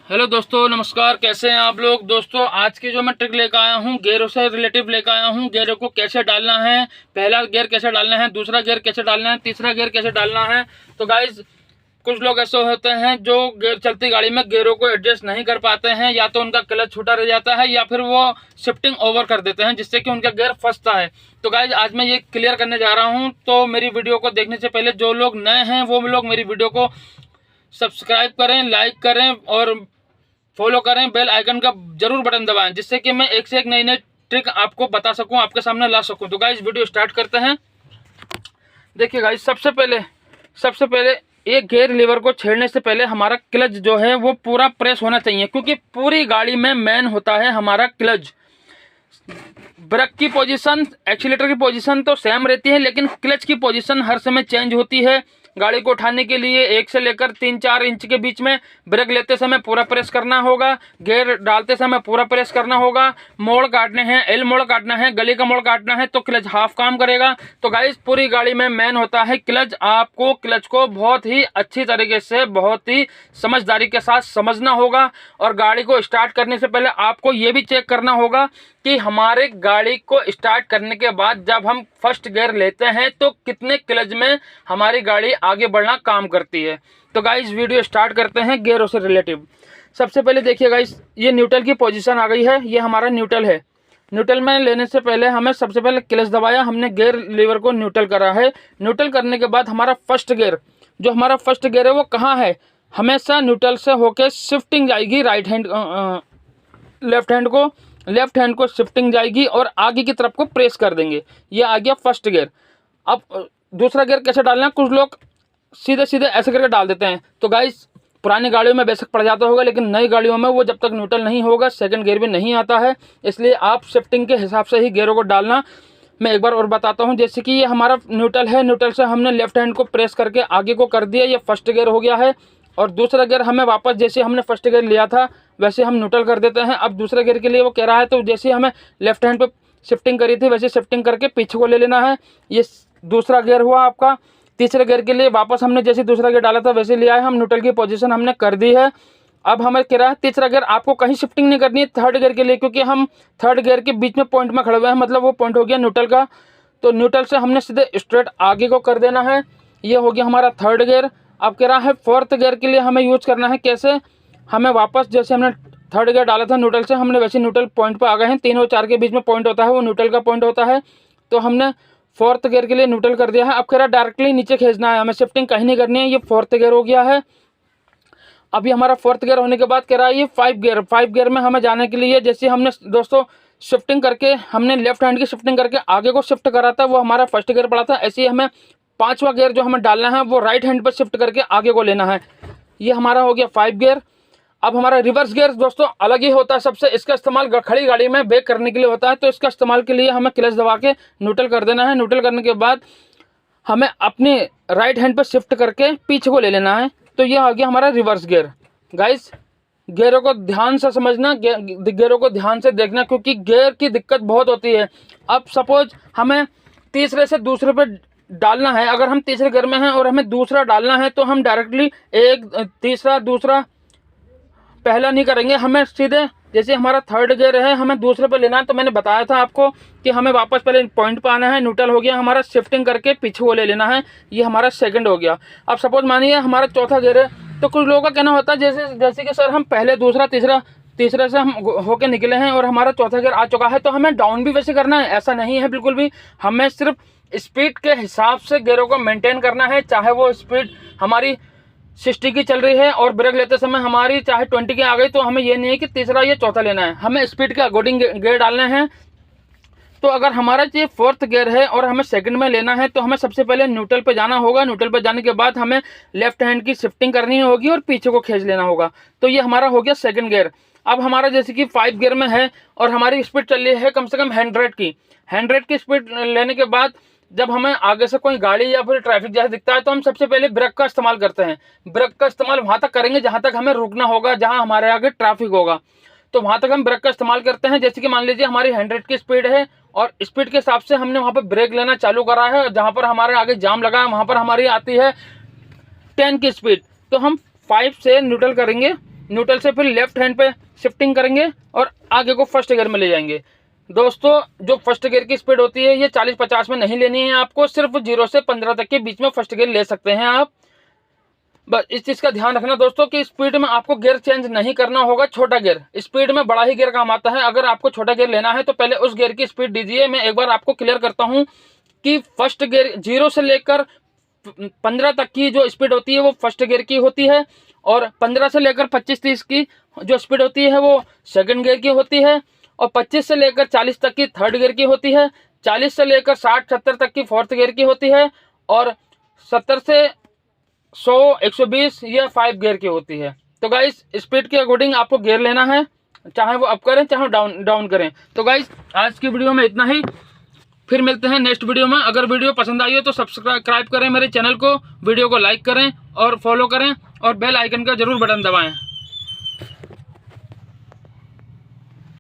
Hello दोस्तों, नमस्कार। कैसे हैं आप लोग। दोस्तों आज की जो मैं ट्रिक लेकर आया हूँ, गेयरों से रिलेटिव लेकर आया हूँ। गेयरों को कैसे डालना है, पहला गियर कैसे डालना है, दूसरा गियर कैसे डालना है, तीसरा गियर कैसे डालना है। तो गाइज कुछ लोग ऐसे होते हैं जो गियर चलती गाड़ी में गियरों को एडजस्ट नहीं कर पाते हैं, या तो उनका क्लच छूटा रह जाता है या फिर वो शिफ्टिंग ओवर कर देते हैं जिससे कि उनका गियर फंसता है। तो गाइज आज मैं ये क्लियर करने जा रहा हूँ। तो मेरी वीडियो को देखने से पहले जो लोग नए हैं वो लोग मेरी वीडियो को सब्सक्राइब करें, लाइक करें और फॉलो करें। बेल आइकन का जरूर बटन दबाएं जिससे कि मैं एक से एक नई नई ट्रिक आपको बता सकूं, आपके सामने ला सकूं। तो गाइस वीडियो स्टार्ट करते हैं। देखिए गाइस, सबसे पहले एक गियर लीवर को छेड़ने से पहले हमारा क्लच जो है वो पूरा प्रेस होना चाहिए, क्योंकि पूरी गाड़ी में मेन होता है हमारा क्लच। ब्रेक की पोजीशन, एक्सीलेटर की पोजीशन तो सेम रहती है, लेकिन क्लच की पोजीशन हर समय चेंज होती है। गाड़ी को उठाने के लिए 1 से लेकर 3-4 इंच के बीच में ब्रेक लेते समय पूरा प्रेस करना होगा, गियर डालते समय पूरा प्रेस करना होगा। मोड़ काटने हैं, एल मोड़ काटना है, गली का मोड़ काटना है तो क्लच हाफ काम करेगा। तो गाइस पूरी गाड़ी में मेन होता है क्लच। आपको क्लच को बहुत ही अच्छी तरीके से, बहुत ही समझदारी के साथ समझना होगा। और गाड़ी को स्टार्ट करने से पहले आपको ये भी चेक करना होगा कि हमारे गाड़ी को स्टार्ट करने के बाद जब हम फर्स्ट गियर लेते हैं तो कितने क्लच में हमारी गाड़ी आगे बढ़ना काम करती है। तो गाइस वीडियो स्टार्ट करते हैं गियरों से रिलेटिव। सबसे पहले देखिए गाइस, ये न्यूट्रल की पोजीशन आ गई है, ये हमारा न्यूट्रल है। न्यूट्रल में लेने से पहले हमें सबसे पहले क्लच दबाया, हमने गियर लीवर को न्यूट्रल करा है। न्यूट्रल करने के बाद हमारा फर्स्ट गियर, जो हमारा फर्स्ट गियर है वो कहाँ है, हमेशा न्यूट्रल से होकर शिफ्टिंग जाएगी राइट हैंड, लेफ्ट हैंड को शिफ्टिंग जाएगी और आगे की तरफ को प्रेस कर देंगे। ये आ गया फर्स्ट गियर। अब दूसरा गियर कैसे डालना है, कुछ लोग सीधे सीधे ऐसे करके डाल देते हैं। तो गाइस पुरानी गाड़ियों में बेशक पड़ जाता होगा, लेकिन नई गाड़ियों में वो जब तक न्यूट्रल नहीं होगा सेकंड गियर भी नहीं आता है। इसलिए आप शिफ्टिंग के हिसाब से ही गियरों को डालना। मैं एक बार और बताता हूँ। जैसे कि ये हमारा न्यूट्रल है, न्यूट्रल से हमने लेफ्ट हैंड को प्रेस करके आगे को कर दिया, ये फर्स्ट गियर हो गया है। और दूसरा गियर हमें वापस, जैसे हमने फर्स्ट गियर लिया था वैसे हम न्यूट्रल कर देते हैं। अब दूसरे गियर के लिए वो कह रहा है, तो जैसे हमें लेफ्ट हैंड पे शिफ्टिंग करी थी वैसे शिफ्टिंग करके पीछे को ले लेना है। ये दूसरा गियर हुआ आपका। तीसरे गियर के लिए वापस हमने जैसे दूसरा गियर डाला था वैसे लिया है, हम न्यूट्रल की पोजीशन हमने कर दी है। अब हमें कह रहा है तीसरा गियर आपको कहीं शिफ्टिंग नहीं करनी है थर्ड गियर के लिए, क्योंकि हम थर्ड गियर के बीच में पॉइंट में खड़े हुए हैं, मतलब वो पॉइंट हो गया न्यूट्रल का। तो न्यूट्रल से हमने सीधे स्ट्रेट आगे को कर देना है। ये हो गया हमारा थर्ड गियर। अब कह रहा है फोर्थ गियर के लिए हमें यूज करना है कैसे, हमें वापस जैसे हमने थर्ड गियर डाला था न्यूट्रल से, हमने वैसे न्यूट्रल पॉइंट पर आ गए हैं। 3 और 4 के बीच में पॉइंट होता है, वो न्यूट्रल का पॉइंट होता है। तो हमने फोर्थ गियर के लिए न्यूट्रल कर दिया है। अब कह रहा है डायरेक्टली नीचे खींचना है, हमें शिफ्टिंग कहीं नहीं करनी है। ये फोर्थ गियर हो गया है। अभी हमारा फोर्थ गियर होने के बाद कह रहा है ये 5 गियर में हमें जाने के लिए, जैसे हमने दोस्तों शिफ्टिंग करके, हमने लेफ्ट हैंड की शिफ्टिंग करके आगे को शिफ्ट करा था, वो हमारा फर्स्ट गियर पड़ा था। ऐसे ही हमें 5वां गियर जो हमें डालना है वो राइट हैंड पर शिफ्ट करके आगे को लेना है। ये हमारा हो गया 5 गियर। अब हमारा रिवर्स गियर दोस्तों अलग ही होता है सबसे। इसका इस्तेमाल खड़ी गाड़ी में ब्रेक करने के लिए होता है। तो इसका इस्तेमाल के लिए हमें क्लच दबा के न्यूट्रल कर देना है। न्यूट्रल करने के बाद हमें अपने राइट हैंड पर शिफ्ट करके पीछे को ले लेना है। तो ये आ गया हमारा रिवर्स गियर। गाइस गियरों को ध्यान से समझना, गियरों को ध्यान से देखना, क्योंकि गियर की दिक्कत बहुत होती है। अब सपोज हमें तीसरे से दूसरे पे डालना है, अगर हम तीसरे गियर में हैं और हमें दूसरा डालना है तो हम डायरेक्टली एक तीसरा दूसरा पहला नहीं करेंगे, हमें सीधे जैसे हमारा थर्ड गियर है हमें दूसरे पे लेना है। तो मैंने बताया था आपको कि हमें वापस पहले पॉइंट पे आना है। न्यूट्रल हो गया हमारा, शिफ्टिंग करके पीछे को ले लेना है। ये हमारा सेकंड हो गया। अब सपोज मानिए हमारा चौथा गियर है, तो कुछ लोगों का कहना होता है जैसे कि सर हम पहले दूसरा तीसरे से हम होके निकले हैं और हमारा चौथा गियर आ चुका है तो हमें डाउन भी वैसे करना है। ऐसा नहीं है बिल्कुल भी, हमें सिर्फ स्पीड के हिसाब से गियरों को मेंटेन करना है। चाहे वो स्पीड हमारी 60 की चल रही है और ब्रेक लेते समय हमारी चाहे 20 की आ गई, तो हमें ये नहीं है कि तीसरा या चौथा लेना है, हमें स्पीड के अकॉर्डिंग गियर डालने हैं। तो अगर हमारा ये फोर्थ गियर है और हमें सेकंड में लेना है तो हमें सबसे पहले न्यूट्रल पे जाना होगा। न्यूट्रल पे जाने के बाद हमें लेफ्ट हैंड की शिफ्टिंग करनी होगी और पीछे को खींच लेना होगा। तो ये हमारा हो गया सेकंड गियर। अब हमारा जैसे कि 5 गियर में है और हमारी स्पीड चल रही है कम से कम 100 की स्पीड लेने के बाद जब हमें आगे से कोई गाड़ी या फिर ट्रैफिक जैसा दिखता है तो हम सबसे पहले ब्रेक का इस्तेमाल करते हैं। ब्रेक का इस्तेमाल वहां तक करेंगे जहां तक हमें रुकना होगा, जहां हमारे आगे ट्रैफिक होगा, तो वहां तक हम ब्रेक का इस्तेमाल करते हैं। जैसे कि मान लीजिए हमारी 100 की स्पीड है और स्पीड के हिसाब से हमने वहां पर ब्रेक लेना चालू करा है, जहां पर हमारे आगे जाम लगा है वहां पर हमारी आती है 10 की स्पीड। तो हम 5 से न्यूट्रल करेंगे न्यूट्रल से फिर लेफ्ट हैंड पे शिफ्टिंग करेंगे और आगे को फर्स्ट गियर में ले जाएंगे। दोस्तों जो फर्स्ट गियर की स्पीड होती है ये 40-50 में नहीं लेनी है आपको, सिर्फ 0 से 15 तक के बीच में फर्स्ट गियर ले सकते हैं आप। बस इस चीज़ का ध्यान रखना दोस्तों कि स्पीड में आपको गियर चेंज नहीं करना होगा। छोटा गियर, स्पीड में बड़ा ही गियर काम आता है। अगर आपको छोटा गियर लेना है तो पहले उस गियर की स्पीड दीजिए। मैं एक बार आपको क्लियर करता हूँ कि फर्स्ट गियर 0 से लेकर 15 तक की जो स्पीड होती है वो फर्स्ट गियर की होती है, और 15 से लेकर 25-30 की जो स्पीड होती है वो सेकंड गियर की होती है, और 25 से लेकर 40 तक की थर्ड गियर की होती है, 40 से लेकर 60-70 तक की फोर्थ गियर की होती है, और 70 से 100-120 ये 5 गियर की होती है। तो गाइस स्पीड के अकॉर्डिंग आपको गियर लेना है, चाहे वो अप करें चाहे डाउन करें। तो गाइस आज की वीडियो में इतना ही, फिर मिलते हैं नेक्स्ट वीडियो में। अगर वीडियो पसंद आई हो तो सब्सक्राइब करें मेरे चैनल को, वीडियो को लाइक करें और फॉलो करें, और बेल आइकन का जरूर बटन दबाएं।